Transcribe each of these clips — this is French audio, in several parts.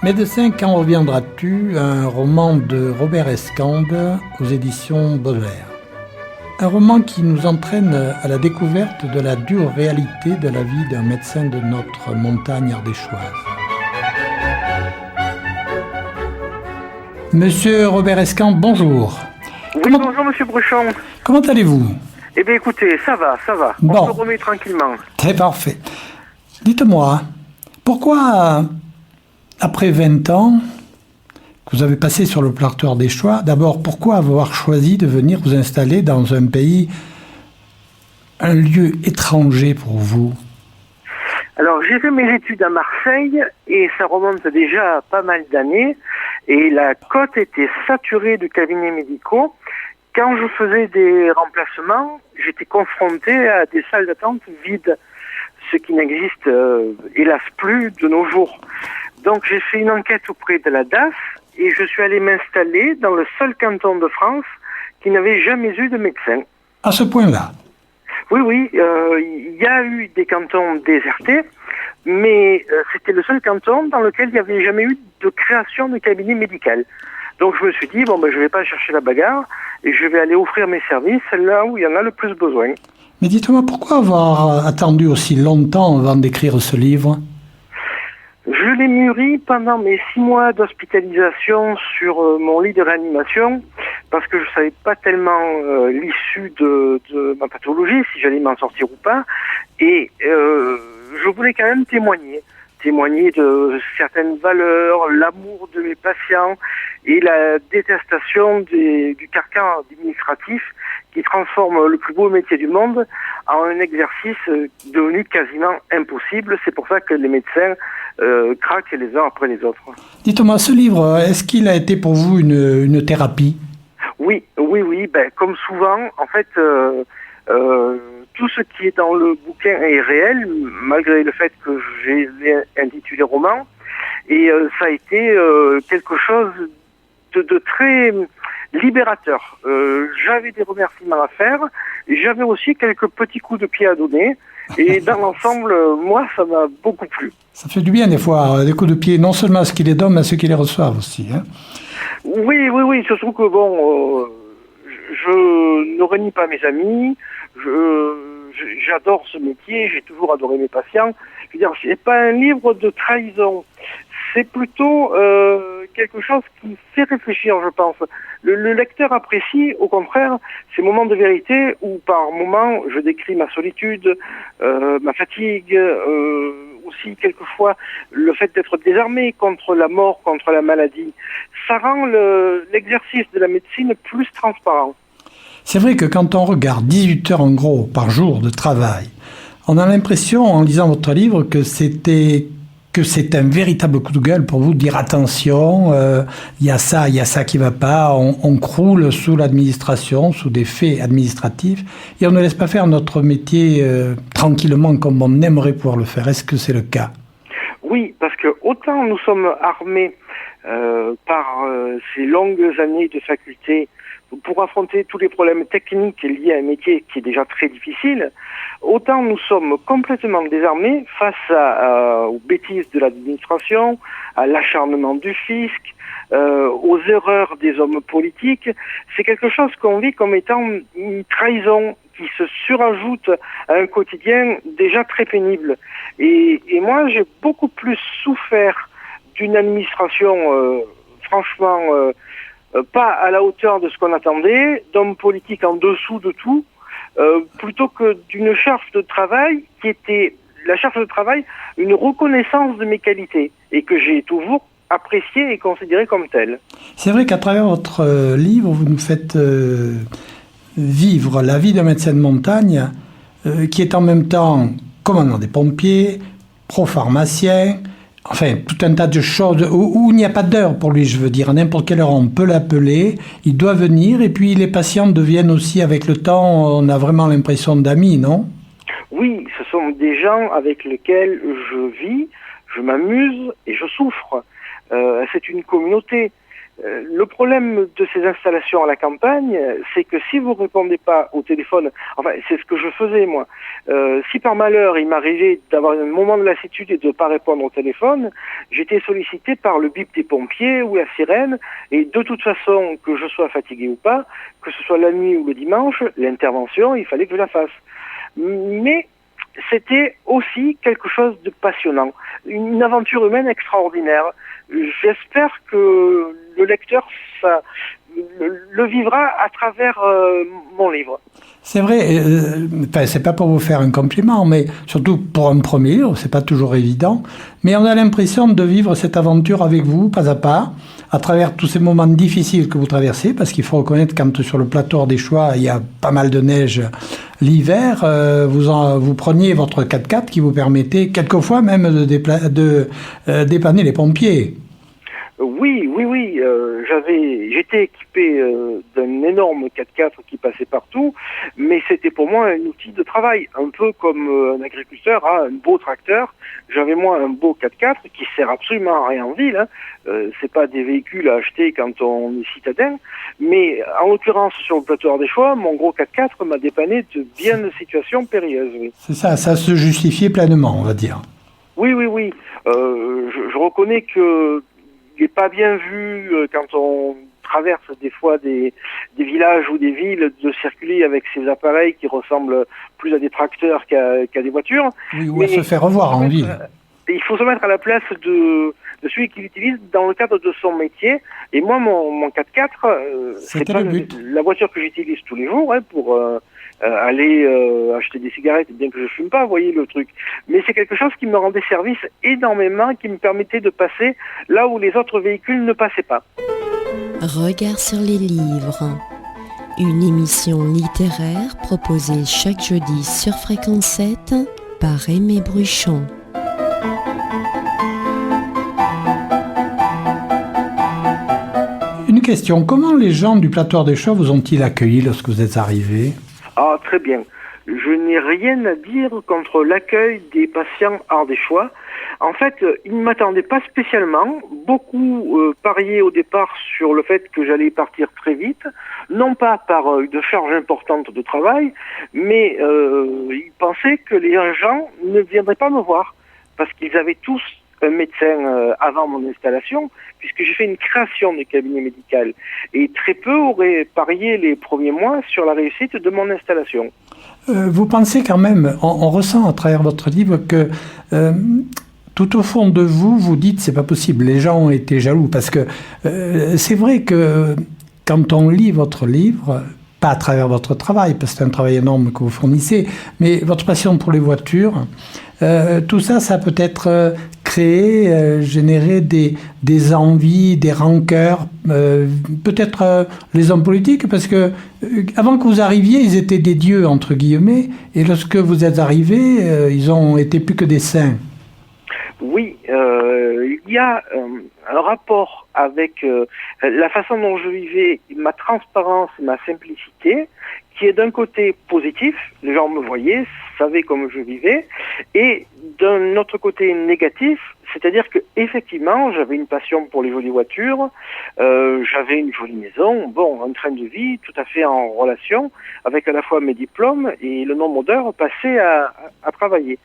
Médecin, quand reviendras-tu? Un roman de Robert Escande aux éditions Baudelaire. Un roman qui nous entraîne à la découverte de la dure réalité de la vie d'un médecin de notre montagne ardéchoise. Monsieur Robert Escande, bonjour. Oui, bonjour Monsieur Bruchon. Comment allez-vous? Eh bien écoutez, ça va. Bon. On se remet tranquillement. C'est parfait. Dites-moi, pourquoi, après 20 ans que vous avez passé sur le planteur des choix, d'abord, pourquoi avoir choisi de venir vous installer dans un pays, un lieu étranger pour vous? Alors j'ai fait mes études à Marseille et ça remonte déjà à pas mal d'années et la côte était saturée de cabinets médicaux. Quand je faisais des remplacements, j'étais confronté à des salles d'attente vides, ce qui n'existe hélas plus de nos jours. Donc j'ai fait une enquête auprès de la DAF et je suis allé m'installer dans le seul canton de France qui n'avait jamais eu de médecin. À ce point-là? Oui, il y a eu des cantons désertés, mais c'était le seul canton dans lequel il n'y avait jamais eu de création de cabinet médical. Donc je me suis dit, je vais pas chercher la bagarre et je vais aller offrir mes services là où il y en a le plus besoin. Mais dites-moi, pourquoi avoir attendu aussi longtemps avant d'écrire ce livre? Je l'ai mûri pendant mes 6 mois d'hospitalisation sur mon lit de réanimation parce que je savais pas tellement l'issue de ma pathologie, si j'allais m'en sortir ou pas. Et je voulais quand même témoigner de certaines valeurs, l'amour de mes patients et la détestation du carcan administratif qui transforme le plus beau métier du monde en un exercice devenu quasiment impossible. C'est pour ça que les médecins craquent les uns après les autres. Dites-moi, ce livre, est-ce qu'il a été pour vous une thérapie? Oui. Comme souvent, en fait, tout ce qui est dans le bouquin est réel, malgré le fait que j'ai intitulé roman. Et ça a été quelque chose de très libérateur. J'avais des remerciements à faire, et j'avais aussi quelques petits coups de pied à donner. Et dans l'ensemble, moi, ça m'a beaucoup plu. Ça fait du bien des fois, des coups de pied, non seulement à ceux qui les donnent, mais à ceux qui les reçoivent aussi. Hein. Oui, surtout que je ne renie pas mes amis, j'adore ce métier, j'ai toujours adoré mes patients. Je veux dire, c'est pas un livre de trahison, c'est plutôt quelque chose qui fait réfléchir, je pense. Le lecteur apprécie, au contraire, ces moments de vérité où, par moments, je décris ma solitude, ma fatigue, aussi quelquefois le fait d'être désarmé contre la mort, contre la maladie. Ça rend l'exercice de la médecine plus transparent. C'est vrai que quand on regarde 18 heures en gros par jour de travail, on a l'impression, en lisant votre livre, que c'est un véritable coup de gueule pour vous de dire attention, il y a ça qui va pas, on croule sous l'administration, sous des faits administratifs, et on ne laisse pas faire notre métier tranquillement comme on aimerait pouvoir le faire. Est-ce que c'est le cas? Oui, parce que autant nous sommes armés par ces longues années de faculté pour affronter tous les problèmes techniques liés à un métier qui est déjà très difficile, autant nous sommes complètement désarmés face aux bêtises de l'administration, à l'acharnement du fisc, aux erreurs des hommes politiques. C'est quelque chose qu'on vit comme étant une trahison qui se surajoute à un quotidien déjà très pénible. Et moi, j'ai beaucoup plus souffert d'une administration franchement pas à la hauteur de ce qu'on attendait, d'hommes politiques en dessous de tout, plutôt que d'une charge de travail qui était, la charge de travail, une reconnaissance de mes qualités, et que j'ai toujours appréciée et considérée comme telle. C'est vrai qu'à travers votre livre, vous nous faites vivre la vie d'un médecin de montagne qui est en même temps commandant des pompiers, pro-pharmacien, enfin, tout un tas de choses où il n'y a pas d'heure pour lui, je veux dire. À n'importe quelle heure, on peut l'appeler, il doit venir, et puis les patients deviennent aussi, avec le temps, on a vraiment l'impression d'amis, non? Oui, ce sont des gens avec lesquels je vis, je m'amuse et je souffre. C'est une communauté. Le problème de ces installations à la campagne, c'est que si vous répondez pas au téléphone, enfin c'est ce que je faisais moi, si par malheur il m'arrivait d'avoir un moment de lassitude et de ne pas répondre au téléphone, j'étais sollicité par le bip des pompiers ou la sirène, et de toute façon, que je sois fatigué ou pas, que ce soit la nuit ou le dimanche, l'intervention, il fallait que je la fasse. Mais c'était aussi quelque chose de passionnant, une aventure humaine extraordinaire. J'espère que le lecteur le vivra à travers mon livre. C'est vrai, c'est pas pour vous faire un compliment, mais surtout pour un premier livre, c'est pas toujours évident. Mais on a l'impression de vivre cette aventure avec vous, pas à travers tous ces moments difficiles que vous traversez, parce qu'il faut reconnaître quand sur le plateau Ardéchois, il y a pas mal de neige l'hiver, vous preniez votre 4x4 qui vous permettait quelquefois même de dépanner les pompiers. Oui. J'étais équipé d'un énorme 4x4 qui passait partout, mais c'était pour moi un outil de travail, un peu comme un agriculteur a un beau tracteur. J'avais moi un beau 4x4 qui sert absolument à rien en ville. C'est pas des véhicules à acheter quand on est citadin, mais en l'occurrence sur le plateau Ardéchois, mon gros 4x4 m'a dépanné de bien de situations périlleuses. Oui. C'est ça se justifiait pleinement, on va dire. Oui. Je reconnais que il n'est pas bien vu quand on traverse des fois des villages ou des villes de circuler avec ces appareils qui ressemblent plus à des tracteurs qu'à des voitures. Oui, ou à se faire revoir en ville. Il faut se mettre à la place de celui qui l'utilise dans le cadre de son métier. Et moi, mon 4x4, c'est pas la voiture que j'utilise tous les jours pour aller acheter des cigarettes, bien que je fume pas, vous voyez le truc. Mais c'est quelque chose qui me rendait service énormément, qui me permettait de passer là où les autres véhicules ne passaient pas. Regard sur les livres, une émission littéraire proposée chaque jeudi sur Fréquence 7 par Aimé Bruchon. Une question, comment les gens du plateau Ardéchois vous ont-ils accueilli lorsque vous êtes arrivé ? Ah, très bien. Je n'ai rien à dire contre l'accueil des patients ardéchois. En fait, ils ne m'attendaient pas spécialement. Beaucoup pariaient au départ sur le fait que j'allais partir très vite, non pas par une charge importante de travail, mais ils pensaient que les gens ne viendraient pas me voir, parce qu'ils avaient tous un médecin avant mon installation, puisque j'ai fait une création de cabinet médical. Et très peu auraient parié les premiers mois sur la réussite de mon installation. Vous pensez quand même, on ressent à travers votre livre que tout au fond de vous, vous dites c'est pas possible, les gens ont été jaloux, parce que c'est vrai que quand on lit votre livre, pas à travers votre travail, parce que c'est un travail énorme que vous fournissez, mais votre passion pour les voitures, tout ça, ça peut être créé, générer des envies, des rancœurs, peut-être les hommes politiques, parce que avant que vous arriviez, ils étaient des dieux, entre guillemets, et lorsque vous êtes arrivé, ils ont été plus que des saints. Oui, il y a un rapport avec la façon dont je vivais, ma transparence, ma simplicité, qui est d'un côté positif, les gens me voyaient, savaient comment je vivais, et d'un autre côté négatif, c'est-à-dire que effectivement, j'avais une passion pour les jolies voitures, j'avais une jolie maison, bon, un train de vie tout à fait en relation avec à la fois mes diplômes et le nombre d'heures passées à travailler.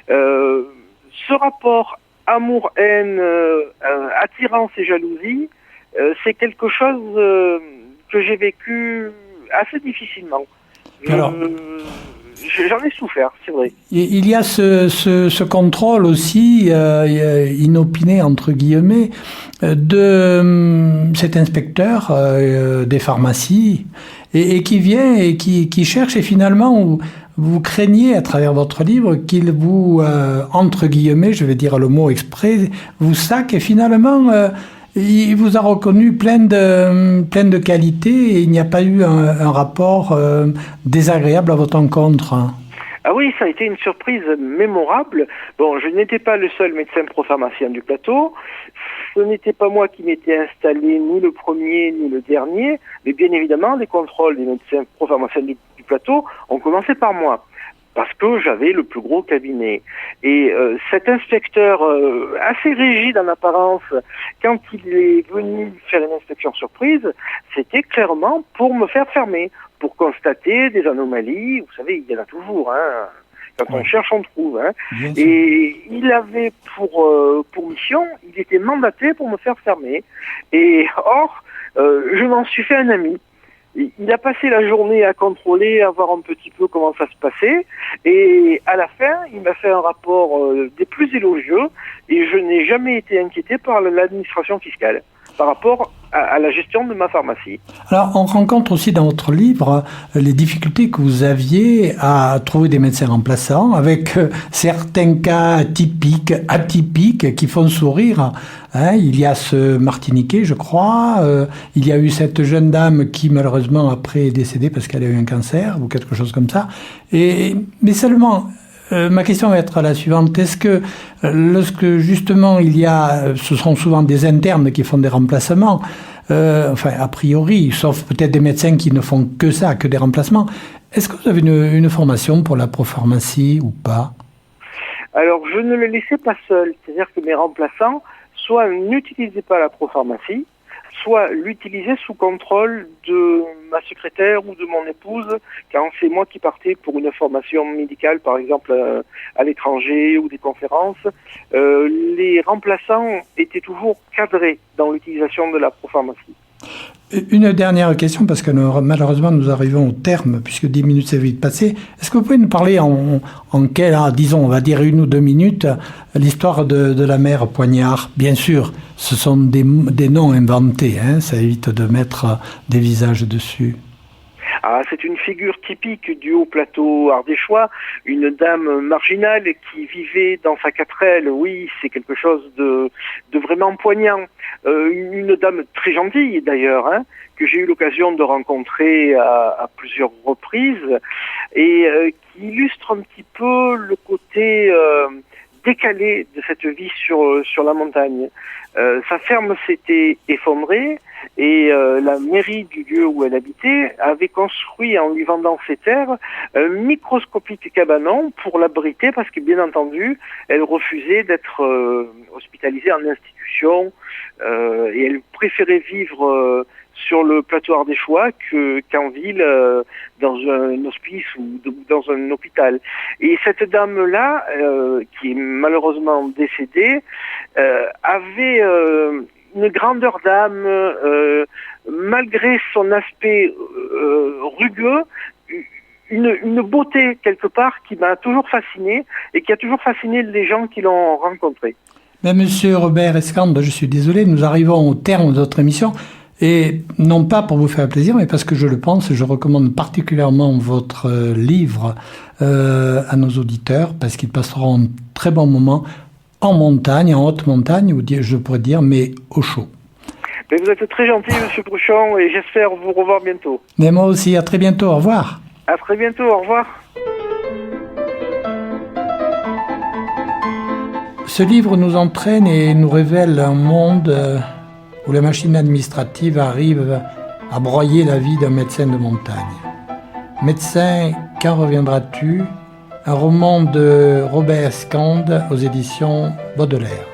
Ce rapport amour-haine, attirance et jalousie, c'est quelque chose que j'ai vécu assez difficilement. J'en ai souffert, c'est vrai. Il y a ce contrôle aussi inopiné, entre guillemets, de cet inspecteur des pharmacies et qui vient et qui cherche, et finalement vous craignez à travers votre livre qu'il vous, entre guillemets, je vais dire le mot exprès, vous sac, et finalement il vous a reconnu plein de qualités, et il n'y a pas eu un rapport désagréable à votre encontre. Ah oui, ça a été une surprise mémorable. Bon, je n'étais pas le seul médecin pro-pharmacien du plateau. Ce n'était pas moi qui m'étais installé, ni le premier, ni le dernier. Mais bien évidemment, les contrôles des médecins pro-pharmaciens du plateau ont commencé par moi. parce que j'avais le plus gros cabinet. Et cet inspecteur, assez rigide en apparence, quand il est venu faire une inspection surprise, c'était clairement pour me faire fermer, pour constater des anomalies. Vous savez, il y en a toujours, hein. Quand on cherche, on trouve. Hein. Et il avait pour mission, il était mandaté pour me faire fermer. Et or, je m'en suis fait un ami. Il a passé la journée à contrôler, à voir un petit peu comment ça se passait. Et à la fin, il m'a fait un rapport des plus élogieux. Et je n'ai jamais été inquiété par l'administration fiscale par rapport à la gestion de ma pharmacie. Alors, on rencontre aussi dans votre livre les difficultés que vous aviez à trouver des médecins remplaçants, avec certains cas atypiques, qui font sourire. Hein, il y a ce Martiniquais, je crois. Il y a eu cette jeune dame qui, malheureusement, après est décédée parce qu'elle a eu un cancer ou quelque chose comme ça. Mais seulement... ma question va être la suivante. Est-ce que lorsque justement ce sont souvent des internes qui font des remplacements, a priori, sauf peut-être des médecins qui ne font que ça, que des remplacements, est-ce que vous avez une formation pour la propharmacie ou pas? Alors, je ne le laissais pas seul. C'est-à-dire que mes remplaçants, soit n'utilisaient pas la propharmacie, soit l'utiliser sous contrôle de ma secrétaire ou de mon épouse, quand c'est moi qui partais pour une formation médicale, par exemple à l'étranger ou des conférences. Les remplaçants étaient toujours cadrés dans l'utilisation de la propharmacie. Une dernière question, parce que malheureusement nous arrivons au terme, puisque 10 minutes c'est vite passé. Est-ce que vous pouvez nous parler disons, on va dire 1 ou 2 minutes, l'histoire de la mère Poignard? Bien sûr, ce sont des noms inventés, hein, ça évite de mettre des visages dessus. Ah, c'est une figure typique du haut plateau ardéchois, une dame marginale qui vivait dans sa 4L. Oui, c'est quelque chose de vraiment poignant. Une dame très gentille d'ailleurs, hein, que j'ai eu l'occasion de rencontrer à plusieurs reprises et qui illustre un petit peu le côté décalé de cette vie sur la montagne. Sa ferme s'était effondrée et la mairie du lieu où elle habitait avait construit, en lui vendant ses terres, un microscopique cabanon pour l'abriter parce que, bien entendu, elle refusait d'être hospitalisée en institution et elle préférait vivre sur le plateau ardéchois qu'en ville, dans un hospice ou dans un hôpital. Et cette dame-là, qui est malheureusement décédée, avait une grandeur d'âme, malgré son aspect rugueux, une beauté quelque part qui m'a toujours fasciné et qui a toujours fasciné les gens qui l'ont rencontrée. Mais Monsieur Robert Escande, je suis désolé, nous arrivons au terme de notre émission. Et non pas pour vous faire plaisir, mais parce que je le pense, je recommande particulièrement votre livre à nos auditeurs, parce qu'ils passeront un très bon moment en montagne, en haute montagne, ou je pourrais dire, mais au chaud. Mais vous êtes très gentil, Monsieur Bruchon, et j'espère vous revoir bientôt. Mais moi aussi, à très bientôt, au revoir. À très bientôt, au revoir. Ce livre nous entraîne et nous révèle un monde où la machine administrative arrive à broyer la vie d'un médecin de montagne. Médecin, quand reviendras-tu? Un roman de Robert Escande aux éditions Baudelaire.